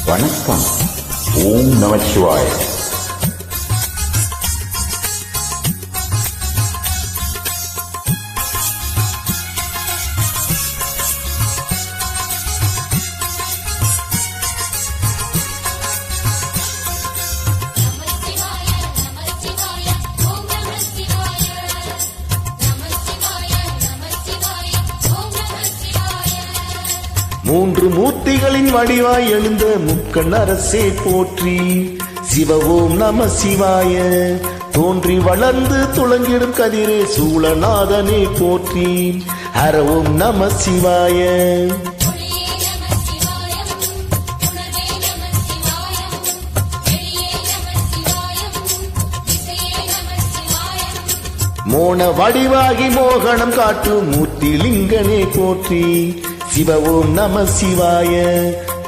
வணக்கம். ஓம் நமச்சிவாய. மூன்று மூர்த்திகளின் வடிவாய் எழுந்த முக்கண் அரசே போற்றி. சிவ ஓம் நம சிவாய. தோன்றி வளர்ந்து துளங்கிடும் கதிரே சூழநாதனே போற்றி. ஹர ஓம் நம சிவாய. மோன வடிவாகி மோகனம் காட்டும் மூர்த்தி லிங்கனே போற்றி. சிவ ஓம் நம சிவாய.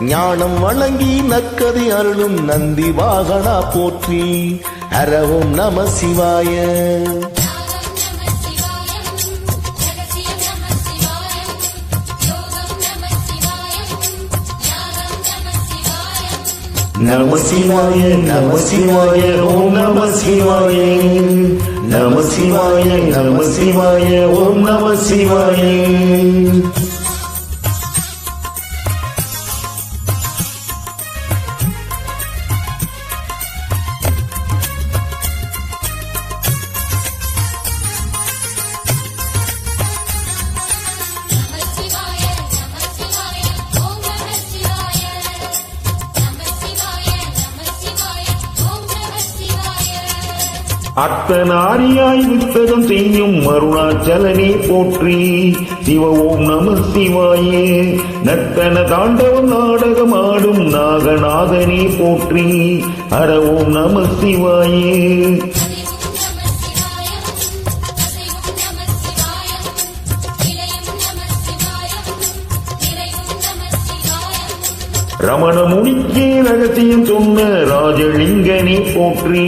ஞானம் வழங்கி நக்கதி அருளும் நந்தி வாகனா போற்றி. ஹர ஓம் நம சிவாய. நம சிவாய நம சிவாய ஓம் நம சிவாய. நம சிவாய நம சிவாய ஓம் நம சிவாய. அத்தனாரியாய் வித்தகம் செய்யும் அருணாச்சலனே போற்றி. சிவ ஓம் நம சிவாயே. நர்த்தன தாண்டவம் நாடகம் ஆடும் நாகநாதனே போற்றி. ஹர ஓம் நம சிவாயே. ரமண முனிக்கே ரகசியம் சொன்ன ராஜலிங்கனே போற்றி.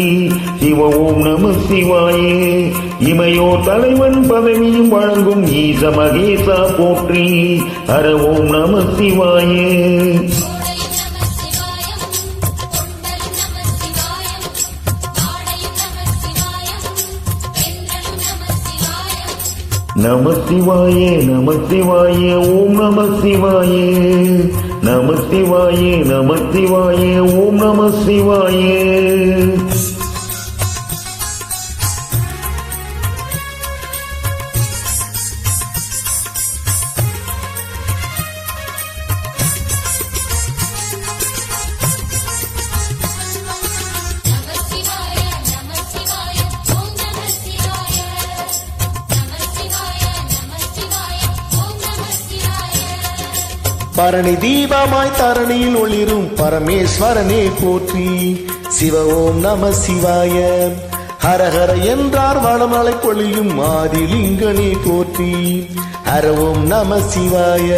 சிவ ஓம் நம சிவாயே. இமையோ தலைவன் பதவியும் வழங்கும் ஈச மகேசா போற்றி. ஹர ஓம் நம சிவாயே. நம சிவாயே நம சிவாயே ஓம் நம சிவாயே. நம சிவாயே நம சிவாயே ஓம் நம சிவாயே. பரணி தீபமாய் தரணியில் ஒளிரும் பரமேஸ்வரனே போற்றி. சிவ ஓம் நம சிவாய. ஹரஹர என்றார் வடமலை பொழியும் ஆதிலிங்கனே போற்றி. ஹர ஓம் நம சிவாய.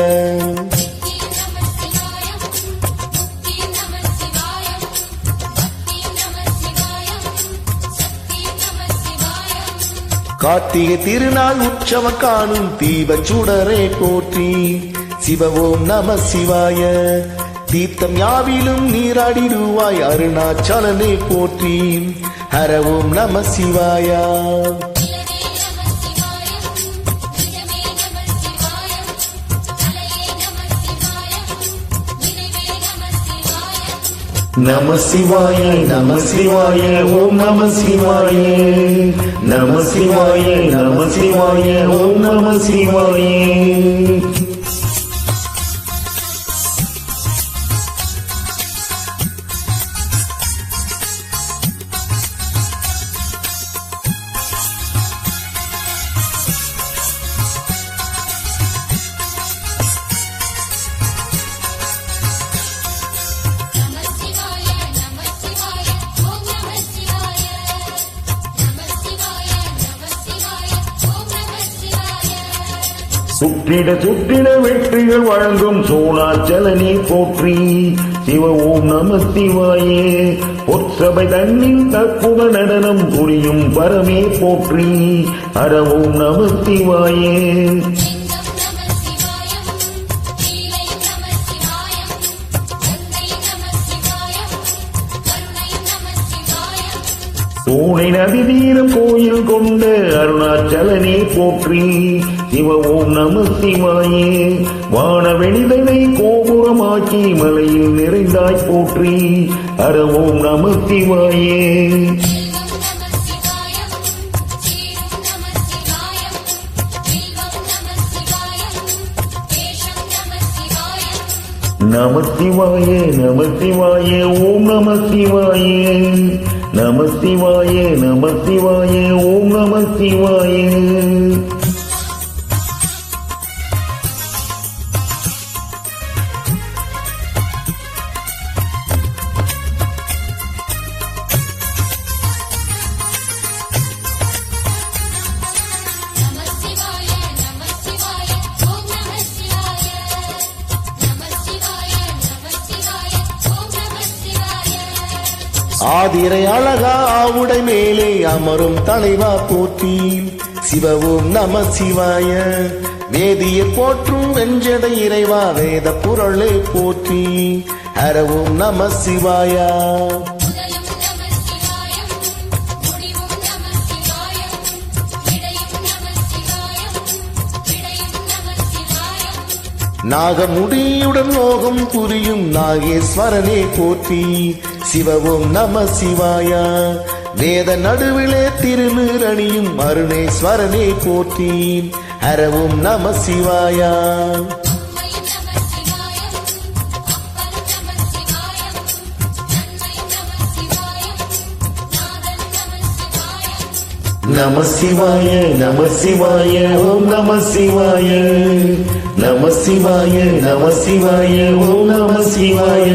கார்த்திகை திருநாள் உற்சவ காணும் தீபச் சுடரே போற்றி. சிவ ஓம் நம சிவாய. தீர்த்தம் யாவிலும் நீராடிடுவாய் அருணாச்சலனே போற்றி. ஹர ஓம் நம சிவாய. நம சிவாய நம சிவாய ஓம் நம சிவாய. நம சிவாய நம சிவாய ஓம் நம சிவாய. சுற்றிட சுற்றிட வெற்றிகள் வழங்கும் சோழாச்சலனே போற்றி. சிவ ஓம் நம சிவாயே. பொற்சபை தன்னில் தற்புத நடனம் புரியும் பரமே போற்றி. ஹர ஓம் நம சிவாயே. பூனை நதி தீரம் கோயில் கொண்ட அருணாச்சலனே போற்றி சிவ ஓம் நம சிவாயே வானவெளிதனை கோபுரமாக்கி மலையில் நிறைந்தாய் போற்றி ஹர ஓம் நம சிவாயே நம சிவாய நம சிவாய ஓம் நம சிவாய நம சிவாய நம சிவாய ஓம் நம சிவாய ஆதிரை அழகா ஆவுடை மேலே அமரும் தலைவா போற்றி சிவ ஓம் நம சிவாய வேதியை போற்றும் வெஞ்சடை இறைவா வேத பொருளை போற்றி ஹர ஓம் நம சிவாயா நாகமுடியுடன் லோகம் புரியும் நாகேஸ்வரனே போற்றி சிவ ஓம் நம சிவாயா வேத நடுவிலே திருநீரணியும் அருணேஸ்வரனே போற்றி ஹர ஓம் நம சிவாயா நம சிவாய நம சிவாய ஓம் நம சிவாய நம சிவாய நம சிவாய ஓம் நம சிவாய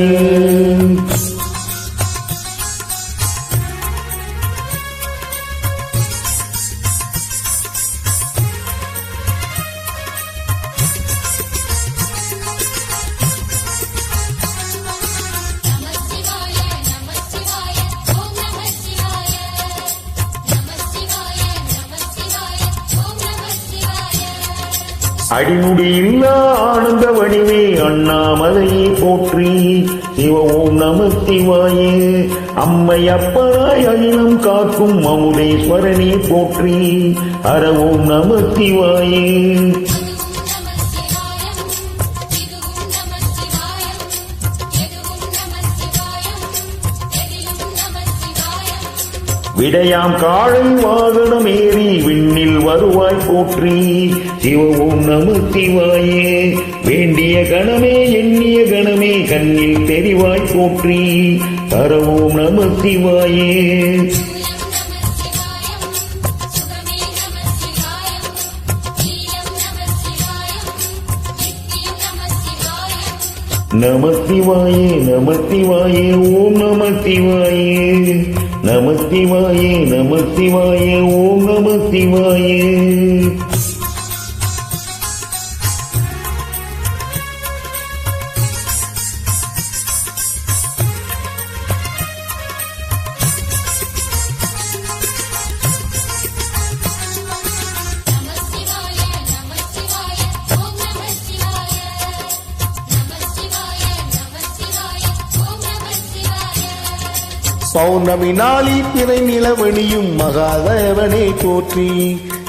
அடிமுடி இல்லா ஆனந்த வடிவே அண்ணாமலையை போற்றி சிவ ஓம் நம சிவாயே அம்மை அப்பராய் அகிலம் காக்கும் அமுதேஸ்வரனே போற்றி ஹர ஓம் நம சிவாயே விடையாம் காளை வாகனம் ஏறி விண்ணில் வருவாய் போற்றி சிவ ஓம் நம சிவாயே வேண்டிய கணமே எண்ணிய கணமே கண்ணில் தெரிவாய் போற்றி ஹர ஓம் நம சிவாயே நம சிவாயே நம சிவாயே ஓம் நம சிவாயே நம சிவாயே நம சிவாயே ஓம் நம சிவாயே பௌர்ணமி நாளி பிறை நிலவணியும் மகாதேவனை போற்றி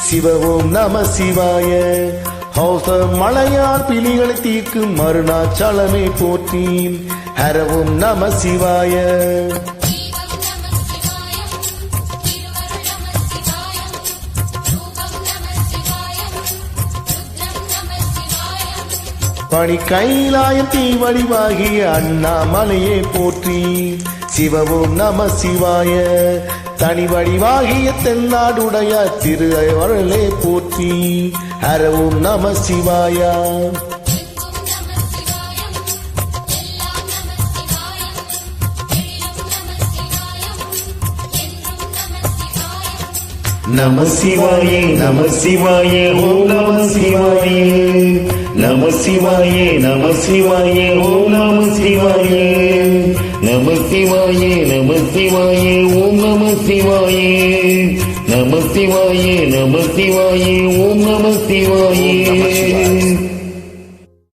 சிவ ஓம் நம சிவாய ஹௌச மலையார் பிணிகளை தீர்க்கும் அருணாச்சலமே போற்றி ஹர ஓம் நம சிவாய பணி கைலாயம் தீ வடிவாகிய அண்ணாமலையே போற்றி சிவ ஓம் நம சிவாய தனி வடிவாகிய தென்னாடுடைய திரு அருளே போற்றி ஹர ஓம் நம சிவாயா நம சிவாயே நம சிவாயே ஓம் நம சிவாயே நம சிவாயே நம சிவாயே ஓம் நம சிவாயே நம சிவாயே நம சிவாயே ஓம் நம சிவாயே நம சிவாயே நம சிவாயே ஓம் நம சிவாயே